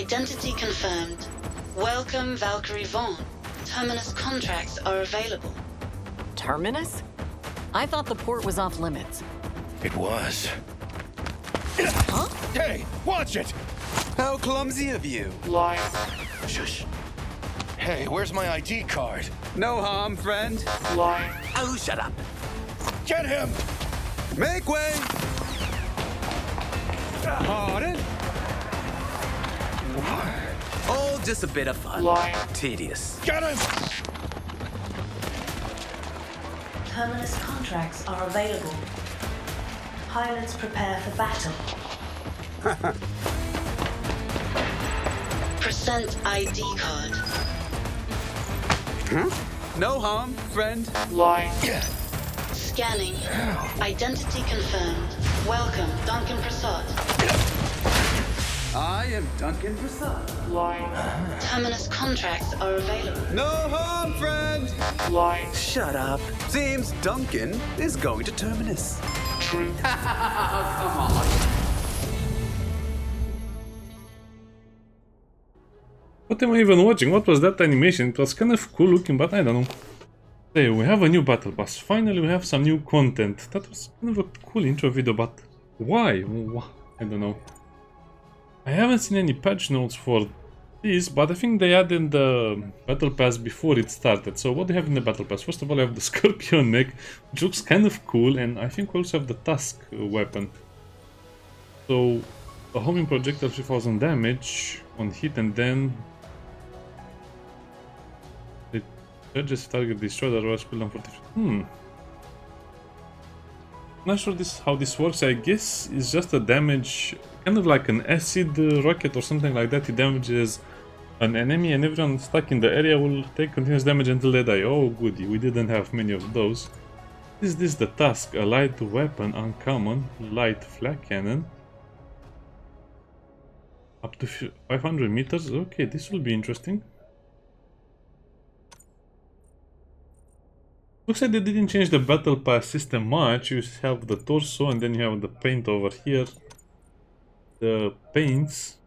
Identity confirmed. Welcome, Valkyrie Vaughn. Terminus contracts are available. Terminus? I thought the port was off limits. It was. Huh? Hey, watch it! How clumsy of you. Shush. Hey, where's my ID card? No harm, friend. Oh, shut up. Get him! Make way! Pardon? All just a bit of fun. Tedious. Get him! Terminus contracts are available. Pilots prepare for battle. Present ID card. No harm, friend. Scanning. Identity confirmed. Welcome, Duncan Prasad. I am Duncan Prasad. Terminus contracts are available. No harm, friend. Shut up. Seems Duncan is going to Terminus. What am I even watching? What was that animation? It was kind of cool looking, but I don't know. Hey, we have a new battle pass. Finally, we have some new content. That was kind of a cool intro video, but why? I don't know. I haven't seen any patch notes for this, but I think they added the battle pass before it started. So what do you have in the battle pass? First of all, you have the Scorpion Mech, which looks kind of cool, and I think we also have the Tusk weapon. So, a homing projectile 3000 damage on hit, and then it charges target destroyed, otherwise cooldown 40. Not sure how this works. I guess it's just a damage, kind of like an acid rocket or something like that. It damages an enemy, and everyone stuck in the area will take continuous damage until they die. Oh goody, we didn't have many of those. Is this the Tusk? A light weapon, uncommon, light flak cannon. Up to 500 meters. Okay, this will be interesting. Looks like they didn't change the battle pass system much. You have the torso and then you have the paint over here. The paints.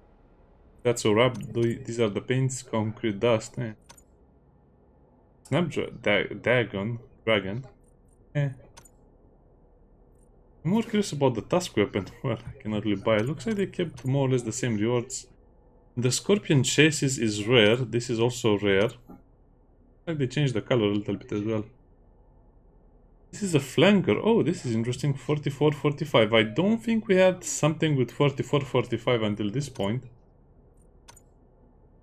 That's a wrap. These are the paints. Concrete dust. Dragon. I'm more curious about the Tusk weapon. Well, I cannot really buy it. Looks like they kept more or less the same rewards. The Scorpion chassis is rare. This is also rare. Looks like they changed the color a little bit as well. This is a flanker. Oh, this is interesting. 44-45. I don't think we had something with 44-45 until this point.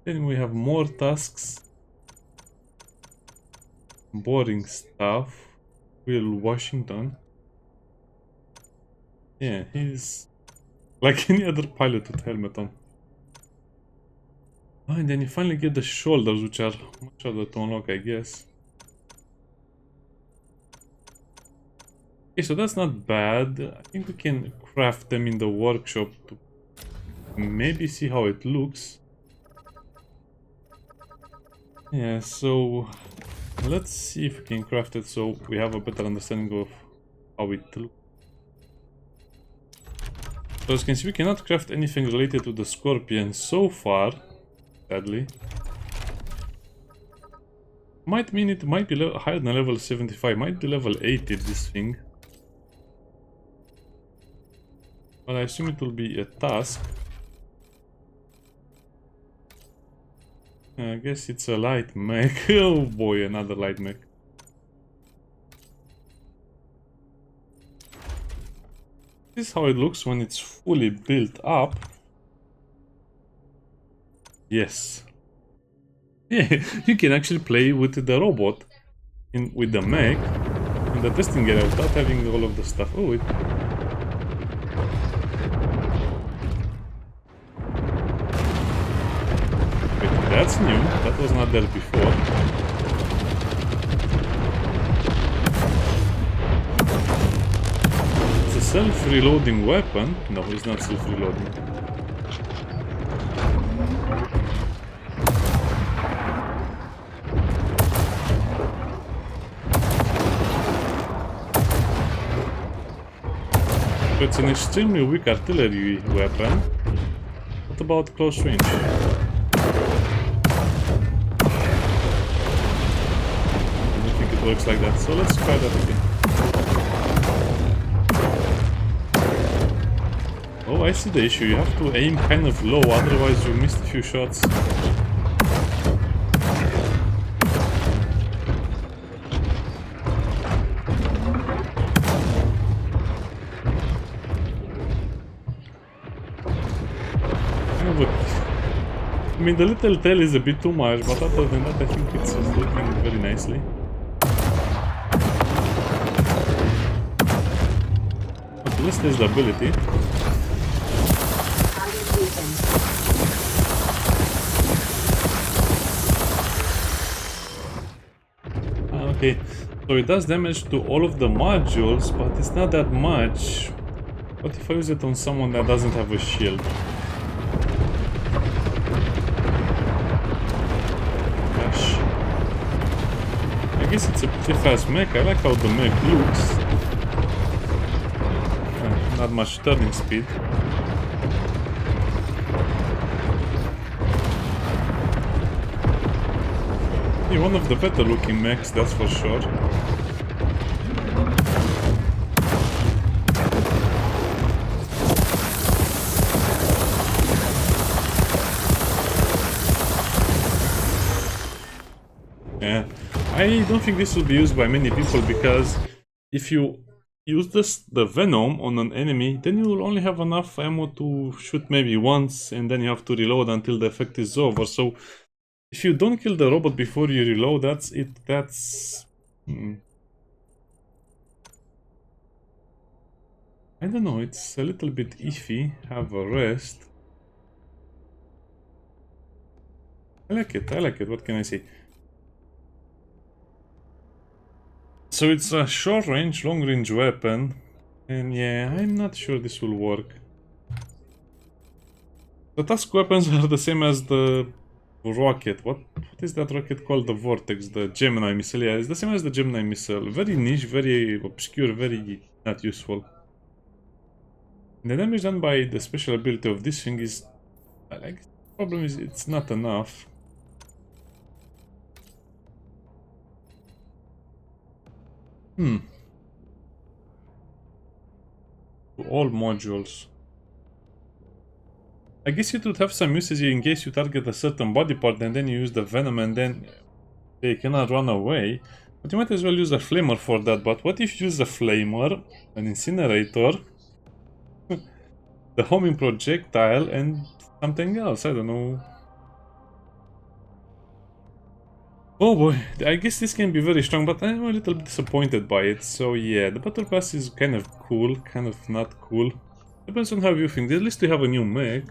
Then we have more tasks. Boring stuff. Will Washington. Yeah, he's like any other pilot with helmet on. Oh, and then you finally get the shoulders, which are much harder to unlock, I guess. Okay, so that's not bad. I think we can craft them in the workshop to maybe see how it looks. Yeah, so let's see if we can craft it so we have a better understanding of how it looks. So as you can see, we cannot craft anything related to the Scorpion so far, sadly. Might mean it might be higher than level 75, might be level 80 this thing. But I assume it will be a task. I guess it's a light mech. Oh boy, another light mech. This is how it looks when it's fully built up. Yes. Yeah, you can actually play with the robot with the mech in the testing area without having all of the stuff. Oh, it... Wait, that's new. That was not there before. It's a self-reloading weapon. No, it's not self-reloading. It's an extremely weak artillery weapon. What about close range? I don't think it works like that, so let's try that again. Oh, I see the issue. You have to aim kind of low, otherwise you missed a few shots. I mean, the little tail is a bit too much, but other than that, I think it's looking very nicely. Okay, let's test the ability. Okay, so it does damage to all of the modules, but it's not that much. What if I use it on someone that doesn't have a shield? I guess it's a pretty fast mech. I like how the mech looks. Not much turning speed. Yeah, one of the better looking mechs, that's for sure. Yeah. I don't think this will be used by many people, because if you use the venom on an enemy, then you will only have enough ammo to shoot maybe once, and then you have to reload until the effect is over. So if you don't kill the robot before you reload, that's it. That's... I don't know, it's a little bit iffy. Have a rest. I like it, what can I say? So it's a short range, long range weapon, and yeah, I'm not sure this will work. The task weapons are the same as the rocket. What is that rocket called? The Vortex, the Gemini missile. Yeah, it's the same as the Gemini missile. Very niche, very obscure, very not useful. The damage done by the special ability of this thing is, like, the problem is it's not enough. To all modules. I guess it would have some usage in case you target a certain body part and then you use the venom and then they cannot run away. But you might as well use a flamer for that. But what if you use a flamer, an incinerator, the homing projectile, and something else? I don't know. Oh boy, I guess this can be very strong, but I'm a little bit disappointed by it. So yeah, the battle pass is kind of cool, kind of not cool. Depends on how you think. At least we have a new mech.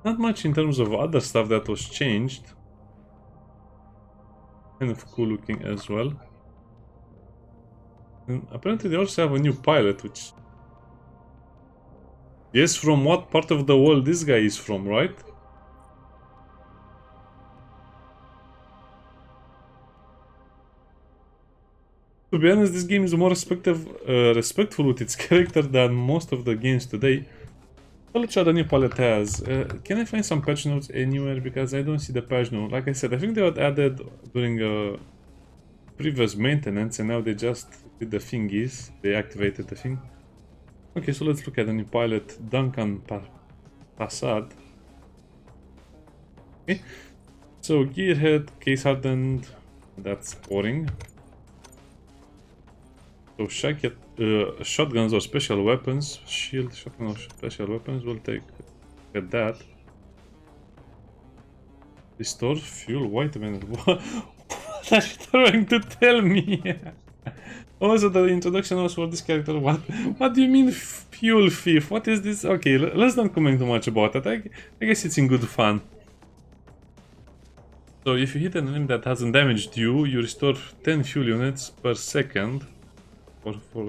Not much in terms of other stuff that was changed. Kind of cool looking as well. And apparently they also have a new pilot, which... Guess from what part of the world this guy is from, right? To be honest, this game is more respectful with its character than most of the games today. Let's see what the new palette has. Can I find some patch notes anywhere? Because I don't see the patch note. Like I said, I think they were added during previous maintenance, and now they just did the thingies. They activated the thing. Okay, so let's look at the new pilot, Duncan Prasad. Okay, so gearhead, case hardened. That's boring. So shotguns or special weapons, shield, shotgun or special weapons, we'll take at that. Restore fuel, wait a minute, what are you trying to tell me? Also, the introduction was for this character. What do you mean fuel thief? What is this? Okay, let's not comment too much about it. I guess it's in good fun. So if you hit an enemy that hasn't damaged you, you restore 10 fuel units per second.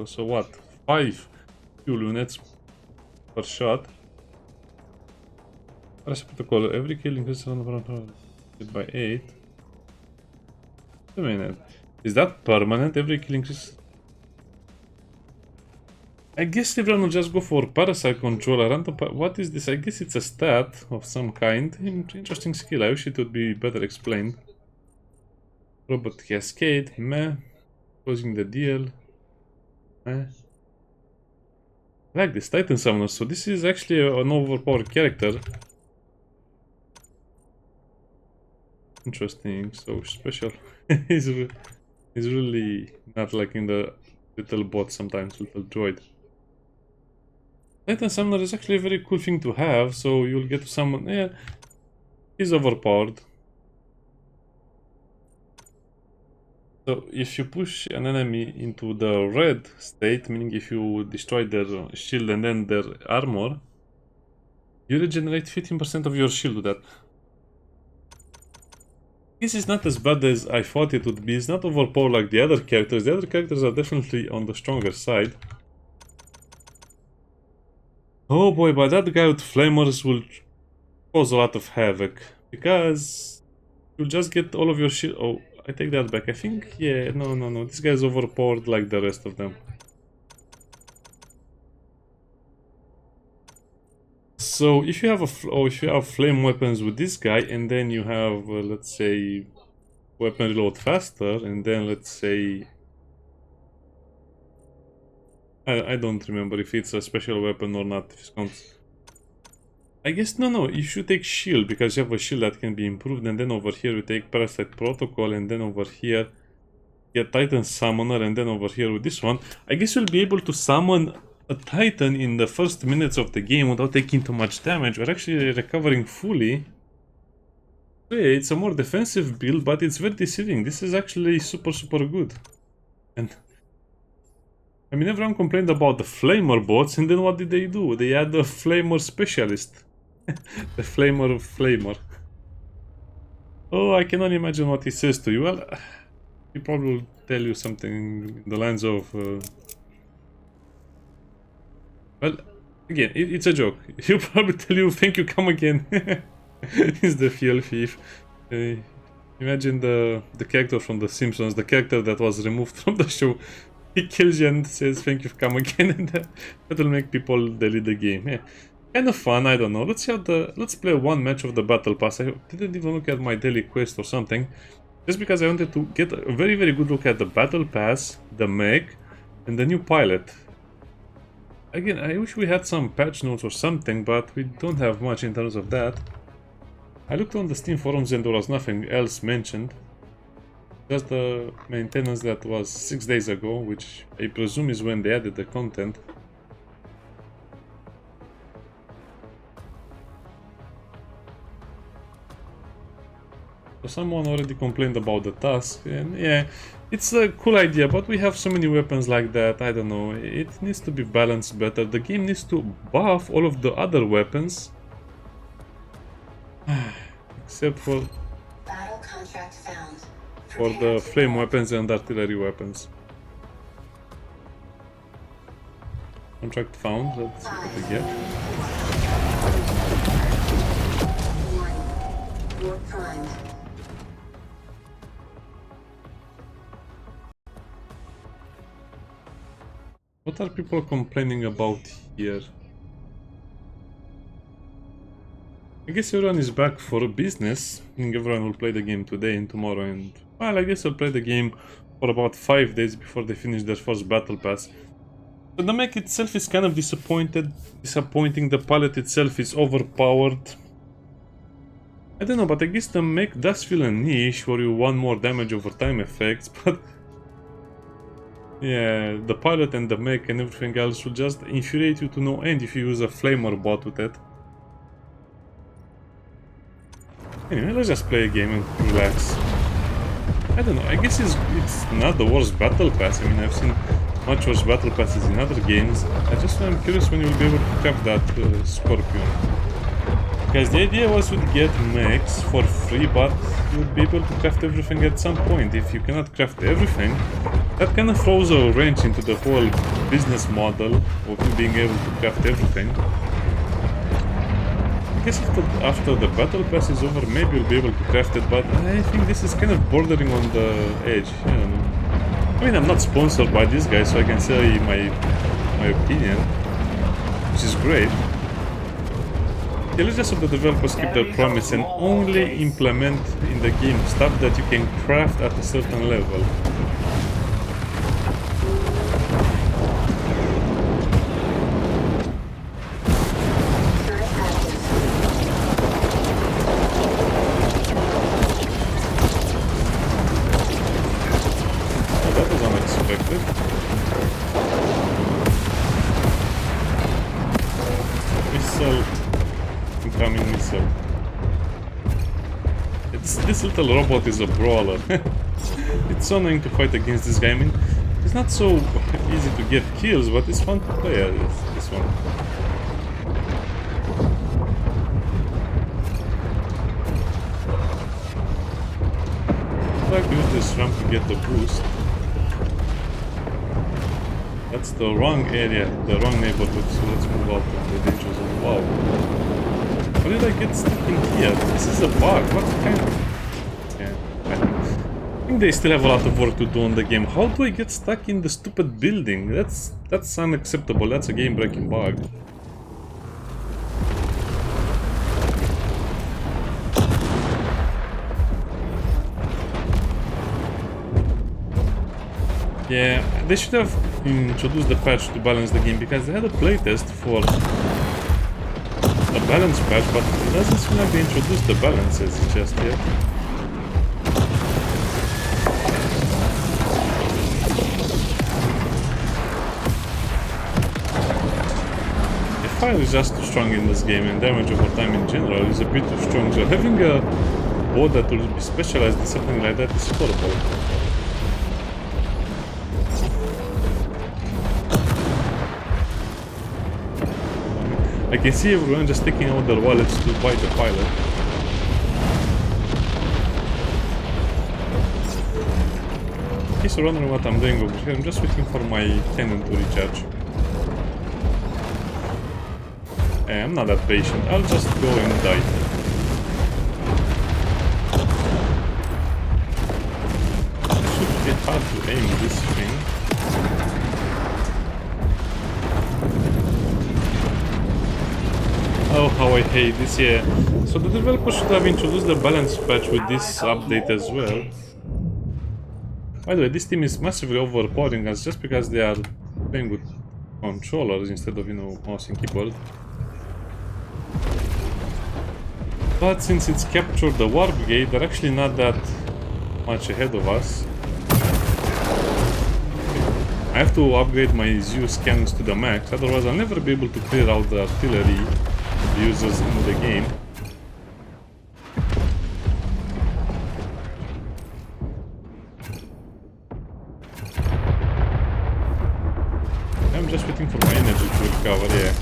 So what? 5 fuel units per shot. Protocol. Every kill increases by 8. Wait a minute. Is that permanent? Every kill increases. I guess everyone will just go for Parasite Controller. What is this? I guess it's a stat of some kind. Interesting skill. I wish it would be better explained. Robot Cascade. Meh. Closing the deal. Meh. I like this Titan Summoner. So this is actually an overpowered character. Interesting. So special. He's really not like in the little bot sometimes, little droid. Titan Summoner is actually a very cool thing to have, so you'll get to summon. Yeah, he's overpowered. So if you push an enemy into the red state, meaning if you destroy their shield and then their armor, you regenerate 15% of your shield with that. This is not as bad as I thought it would be. It's not overpowered like the other characters. The other characters are definitely on the stronger side. Oh boy, but that guy with flamers will cause a lot of havoc. Because you'll just get all of your shield. Oh, I take that back. I think, yeah, no. This guy's overpowered like the rest of them. So if you have if you have flame weapons with this guy, and then you have, let's say, weapon reload faster, and then let's say, I don't remember if it's a special weapon or not. If it's I guess no. You should take shield because you have a shield that can be improved, and then over here we take Parasite Protocol, and then over here get Titan Summoner, and then over here with this one, I guess you'll be able to summon a Titan in the first minutes of the game without taking too much damage. We're actually recovering fully. So yeah, it's a more defensive build, but it's very deceiving. This is actually super good. And I mean, everyone complained about the Flamer bots, and then what did they do? They had the Flamer specialist. The Flamer. Oh, I can only imagine what he says to you. Well, he probably will tell you something in the lines of... Well, again, it's a joke. He'll probably tell you, thank you, come again. He's the fuel thief. Imagine the character from The Simpsons, the character that was removed from the show. He kills you and says, thank you, come again, and that will make people delete the game. Yeah. Kind of fun, I don't know. Let's play one match of the Battle Pass. I didn't even look at my daily quest or something. Just because I wanted to get a very good look at the Battle Pass, the Mech, and the new pilot. Again, I wish we had some patch notes or something, but we don't have much in terms of that. I looked on the Steam forums and there was nothing else mentioned. Just the maintenance that was 6 days ago, which I presume is when they added the content. So someone already complained about the task, and yeah, it's a cool idea, but we have so many weapons like that, I don't know, it needs to be balanced better. The game needs to buff all of the other weapons. Except for... Battle contract found. For the flame weapons and artillery weapons. Contract found, let's see what we get. Warp primed. What are people complaining about here? I guess everyone is back for business. I think everyone will play the game today and tomorrow, and well, I guess I'll play the game for about 5 days before they finish their first battle pass. But the mech itself is kind of disappointing. The pilot itself is overpowered. I don't know, but I guess the mech does feel a niche where you want more damage over time effects, but yeah, the pilot and the mech and everything else will just infuriate you to no end if you use a flamer bot with it. Anyway, let's just play a game and relax. I don't know, I guess it's not the worst battle pass. I mean, I've seen much worse battle passes in other games. I'm curious when you'll be able to craft that Scorpion. Because the idea was to get mechs for free, but you'll be able to craft everything at some point. If you cannot craft everything, that kind of throws a wrench into the whole business model of you being able to craft everything. I guess after the battle pass is over, maybe you'll be able to craft it, but I think this is kind of bordering on the edge. I don't know. I mean, I'm not sponsored by this guy, so I can say my my opinion, which is great. The leaders of the developers keep their promise and only implement in the game stuff that you can craft at a certain level. This little robot is a brawler. It's so annoying to fight against this guy. I mean, it's not so easy to get kills, but it's fun to play as this one. I'd like to use this ramp to get the boost. That's the wrong area, the wrong neighborhood, so let's move out of the danger zone. Wow. How did I get stuck in here? This is a bug. What kind of... I think they still have a lot of work to do on the game. How do I get stuck in the stupid building? That's unacceptable. That's a game-breaking bug. Yeah, they should have introduced the patch to balance the game, because they had a playtest for a balance patch, but it doesn't seem like they introduced the balances just yet. Fire is just too strong in this game, and damage over time in general is a bit too strong, so having a bow that will be specialized in something like that is horrible. I can see everyone just taking out their wallets to buy the pilot. In case you're wondering what I'm doing over here, I'm just waiting for my cannon to recharge. I'm not that patient, I'll just go and die. It should be hard to aim this thing. Oh, how I hate this, yeah. So the developers should have introduced the balance patch with this update as well. By the way, this team is massively overpowering us just because they are playing with controllers instead of, you know, mouse and keyboard. But since it's captured the War Brigade, they're actually not that much ahead of us. I have to upgrade my Zeus cannons to the max, otherwise I'll never be able to clear out the artillery users in the game. I'm just waiting for my energy to recover, yeah.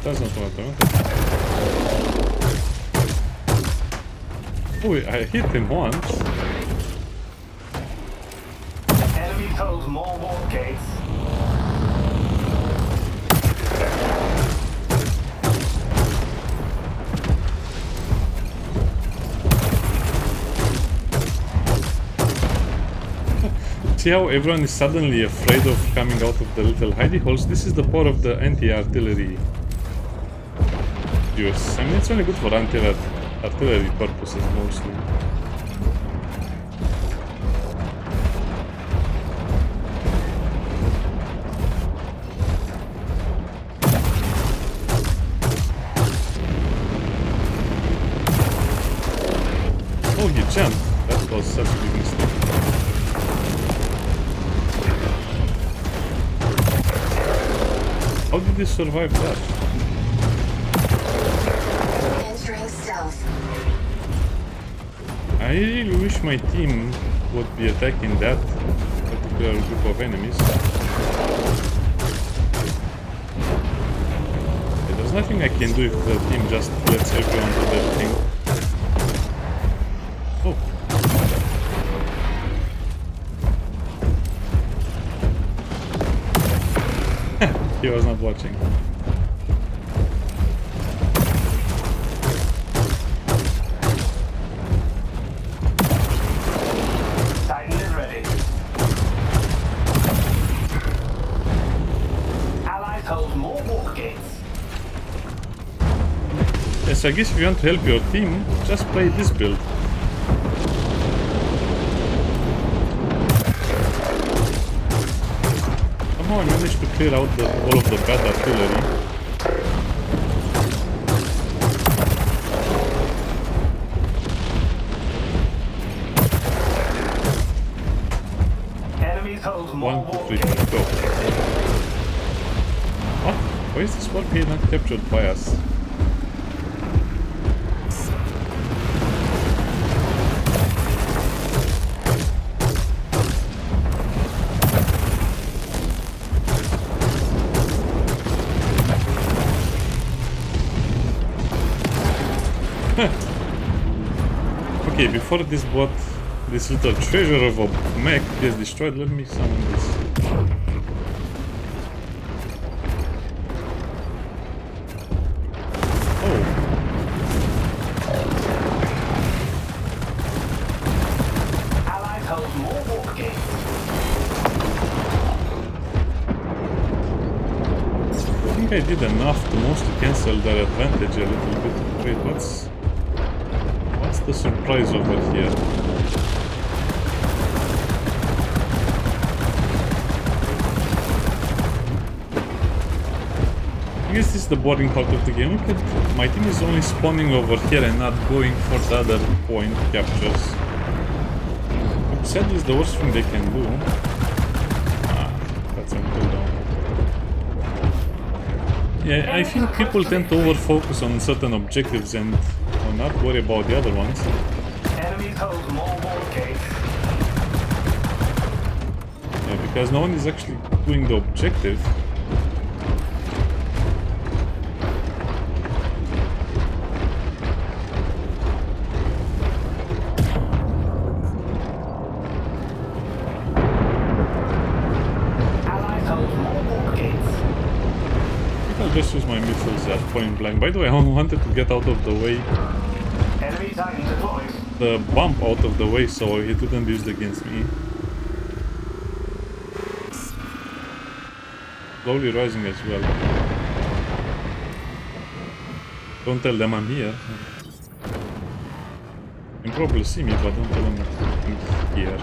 That's not what I wanted. Oh, I hit him once. Enemy holds more warp gates. See how everyone is suddenly afraid of coming out of the little hidey holes? This is the power of the anti-artillery use. I mean, it's only good for anti-artillery purposes mostly. Oh, he jumped. That was such a big mistake. How did he survive that? Entering stealth. I really wish my team would be attacking that particular group of enemies. Okay, there's nothing I can do if the team just lets everyone do their thing. Oh. He was not watching. So I guess if you want to help your team, just play this build. Somehow I managed to clear out all of the bad artillery. Enemies hold more 1, 2, warp 3, gates. go. What? Why is this warp not captured by us? Okay, before this little treasure of a mech gets destroyed, let me summon this. Oh. Allies hold more warp gates. I think I did enough to mostly cancel their advantage a little bit. Wait, what's the surprise over here? I guess this is the boring part of the game. Look at my team is only spawning over here and not going for the other point captures. Sadly, is the worst thing they can do. That's a cooldown. Yeah, I feel people tend to over-focus on certain objectives and not worry about the other ones. Enemies hold more warp gates. Yeah, because no one is actually doing the objective. Allies hold more warp gates. I'll just use my missiles at point blank. By the way, I wanted to get out of the way, Enemy Titan deployed. the bump out of the way, so it wouldn't be used against me. Slowly rising as well. Don't tell them I'm here. You can probably see me, but don't tell them I'm here.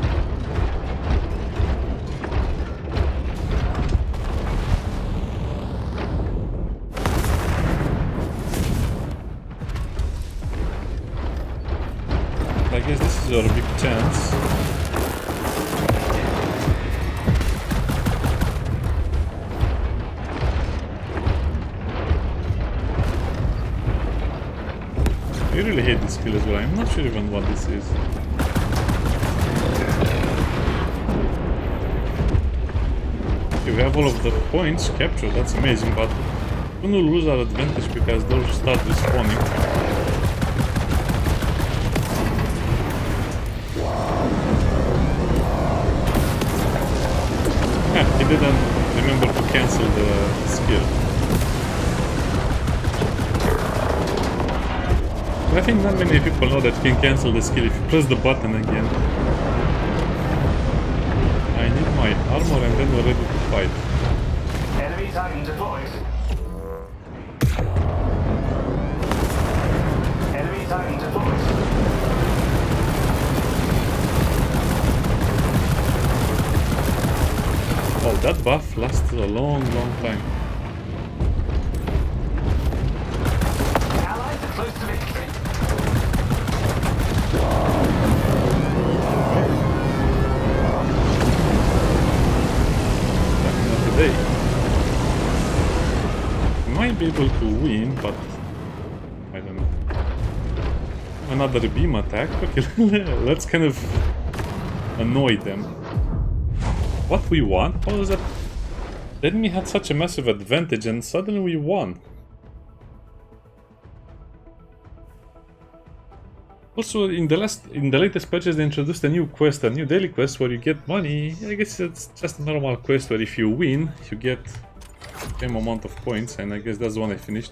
I guess this is our big chance. I really hate this skill as well. I'm not sure even what this is. Okay, we have all of the points captured, that's amazing, but we're gonna lose our advantage because those start respawning. He didn't remember to cancel the skill. I think not many people know that you can cancel the skill if you press the button again. I need my armor and then we're ready to fight. Enemy Titan deployed. Enemy Titan deployed. Oh, that buff lasted a long time. Allies are close to victory. Not today. We might be able to win, but I don't know. Another beam attack? Okay, let's kind of annoy them. What, we won? How is that? The enemy had such a massive advantage and suddenly we won. Also, in the latest patches they introduced a new quest, a new daily quest where you get money. I guess it's just a normal quest where if you win, you get the same amount of points, and I guess that's the one I finished.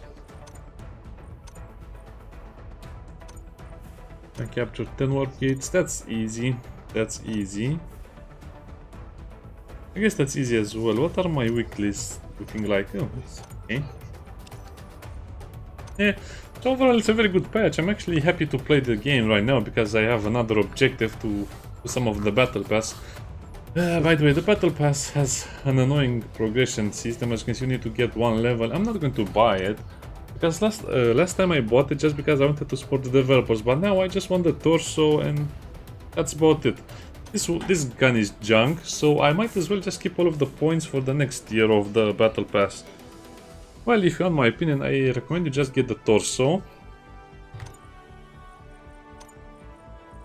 I captured 10 warp gates, that's easy. That's easy. I guess that's easy as well. What are my weeklies looking like? Oh, it's okay. Yeah, so overall it's a very good patch. I'm actually happy to play the game right now because I have another objective to do some of the battle pass. By the way, the battle pass has an annoying progression system. As you can see, you need to get one level. I'm not going to buy it because last time I bought it just because I wanted to support the developers, but now I just want the torso and that's about it. This gun is junk, so I might as well just keep all of the points for the next tier of the battle pass. Well, if you want my opinion, I recommend you just get the torso.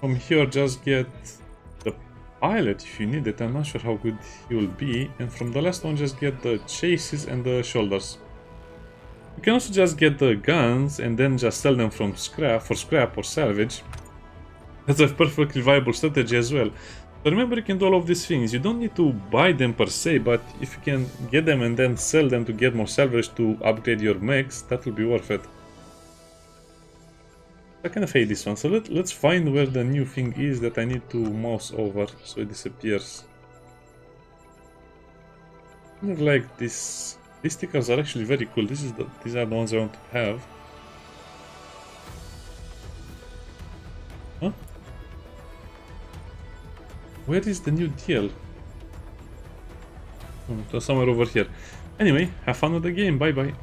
From here, just get the pilot if you need it. I'm not sure how good he will be. And from the last one, just get the chases and the shoulders. You can also just get the guns and then just sell them from scrap or salvage. That's a perfectly viable strategy as well. So remember, you can do all of these things. You don't need to buy them per se, but if you can get them and then sell them to get more salvage to upgrade your mechs, that will be worth it. I kind of hate this one, so let's find where the new thing is that I need to mouse over so it disappears. I kind of like this. These stickers are actually very cool. These are the ones I want to have. Huh? Where is the new deal? Oh, somewhere over here. Anyway, have fun with the game. Bye bye.